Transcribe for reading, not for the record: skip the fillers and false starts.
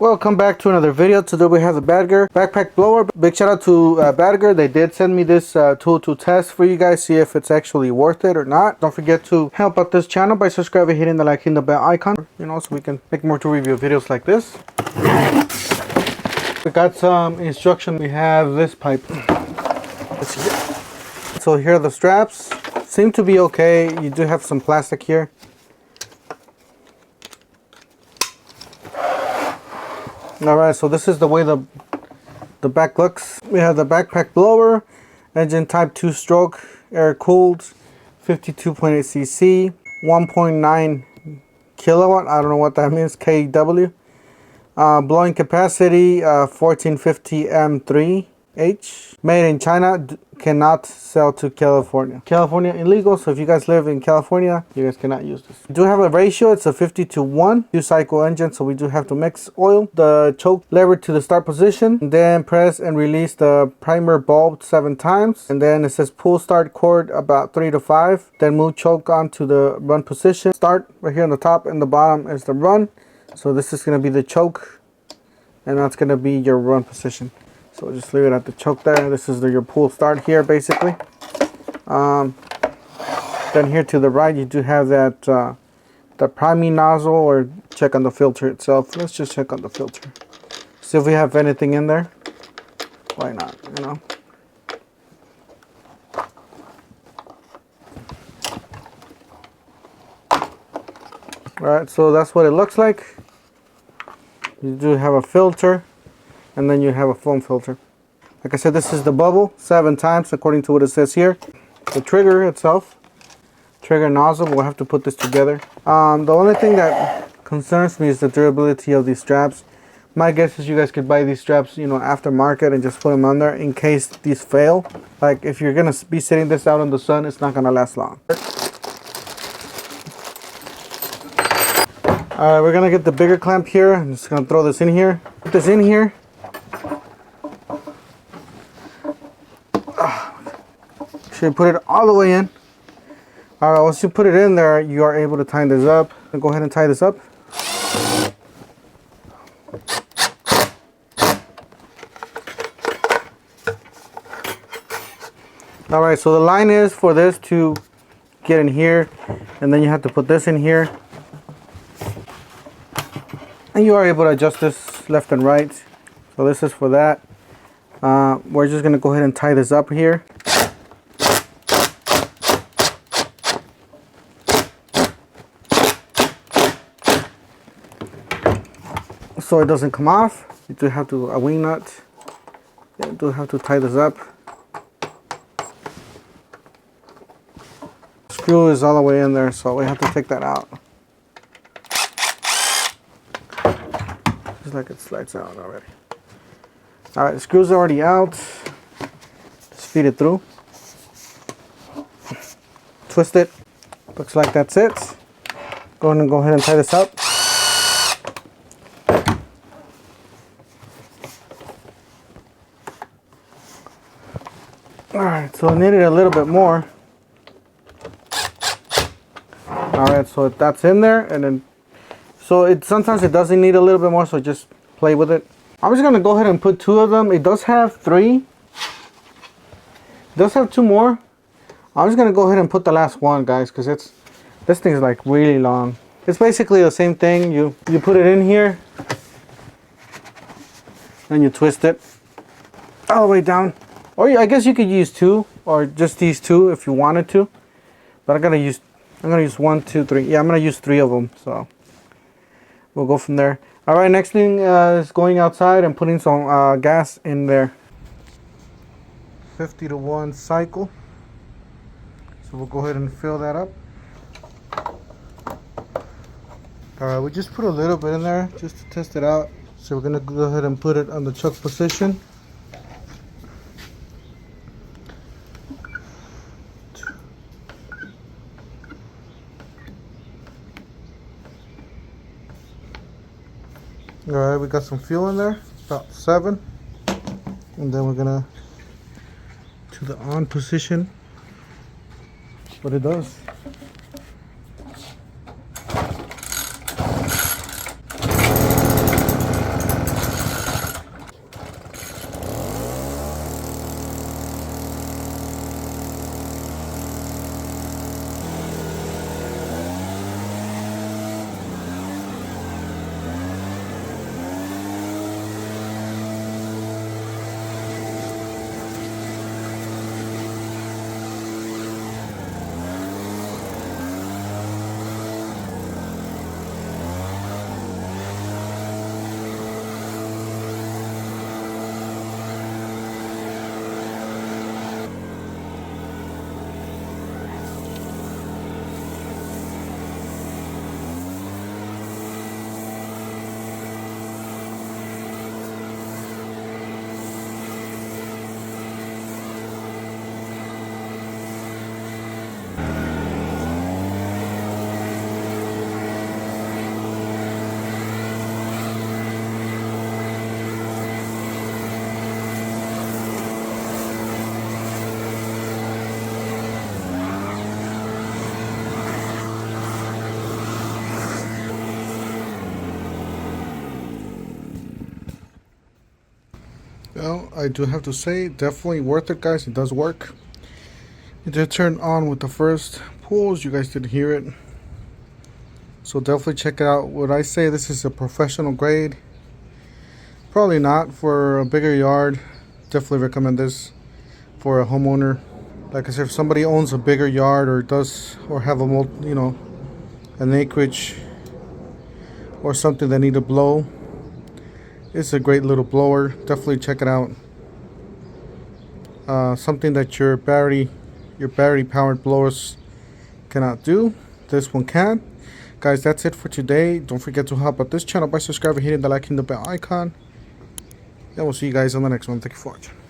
Welcome back to another video. Today we have the BADGER backpack blower. Big shout out to BADGER. They did send me this tool to test for you guys, see if it's actually worth it or not. Don't forget to help out this channel by subscribing, hitting the like, hitting the bell icon, you know, so we can make more to review videos like this. We got some instruction. We have this pipe. Let's see. So here are the straps. Seem to be okay. You do have some plastic here. Alright, so this is the way the back looks. We have the backpack blower, engine type 2 stroke, air cooled, 52.8 cc, 1.9 kilowatt, I don't know what that means, kW. Blowing capacity 1450 M3H. Made in China, cannot sell to California. California illegal, so if you guys live in California, you guys cannot use this. We do have a ratio, it's a 50:1, 2-cycle engine, so we do have to mix oil. The choke lever to the start position, and then press and release the primer bulb 7 times. And then it says pull start cord about 3 to 5. Then move choke onto the run position. Start right here on the top, and the bottom is the run. So this is going to be the choke, and that's going to be your run position. So just leave it at the choke there. This is your pull start here, basically. Then here to the right, you do have that the priming nozzle, or check on the filter itself. Let's just check on the filter. See if we have anything in there. Why not, you know? Alright, so that's what it looks like. You do have a filter, and then you have a foam filter. Like I said, this is the bubble 7 times according to what it says here. The trigger itself, trigger nozzle, we'll have to put this together. The only thing that concerns me is the durability of these straps. My guess is you guys could buy these straps, you know, aftermarket and just put them on there in case these fail. Like if you're gonna be sitting this out in the sun, it's not gonna last long. Alright, we're gonna get the bigger clamp here. I'm just gonna throw this in here. Put this in here. Should put it all the way in. Alright, once you put it in there, you are able to tighten this up. Go ahead and tie this up. Alright, so the line is for this to get in here, and then you have to put this in here. And you are able to adjust this left and right. So this is for that. We're just going to go ahead and tie this up here. So it doesn't come off. You do have to, a wing nut. You do have to tie this up. Screw is all the way in there, so we have to take that out. Just like it slides out already. Alright, the screw's already out. Just feed it through. Twist it. Looks like that's it. Go ahead and tie this up. Alright, so I needed a little bit more. Alright, so that's in there, and then so sometimes it doesn't need a little bit more, so just play with it. I'm just gonna go ahead and put 2 of them. It does have 3. It does have 2 more. I'm just gonna go ahead and put the last one, guys, because this thing is like really long. It's basically the same thing. You put it in here, and you twist it all the way down. Or I guess you could use 2, or just these 2 if you wanted to. But I'm gonna use 1, 2, 3. Yeah, I'm gonna use 3 of them. So we'll go from there. All right, next thing is going outside and putting some gas in there. 50:1 cycle. So we'll go ahead and fill that up. All right, we just put a little bit in there just to test it out. So we're gonna go ahead and put it on the choke position. Alright, we got some fuel in there, about 7. And then we're gonna to the on position. What it does. Well, I do have to say, definitely worth it, guys. It does work. It did turn on with the first pulls. You guys did hear it. So definitely check it out. Would I say this is a professional grade? Probably not. For a bigger yard, definitely recommend this for a homeowner. Like I said, if somebody owns a bigger yard or have a an acreage or something that need to blow, it's a great little blower. Definitely check it out. Something that your battery powered blowers cannot do, this one can. Guys, that's it for today. Don't forget to help out this channel by subscribing, hitting the like and the bell icon, and we'll see you guys on the next one. Thank you for watching.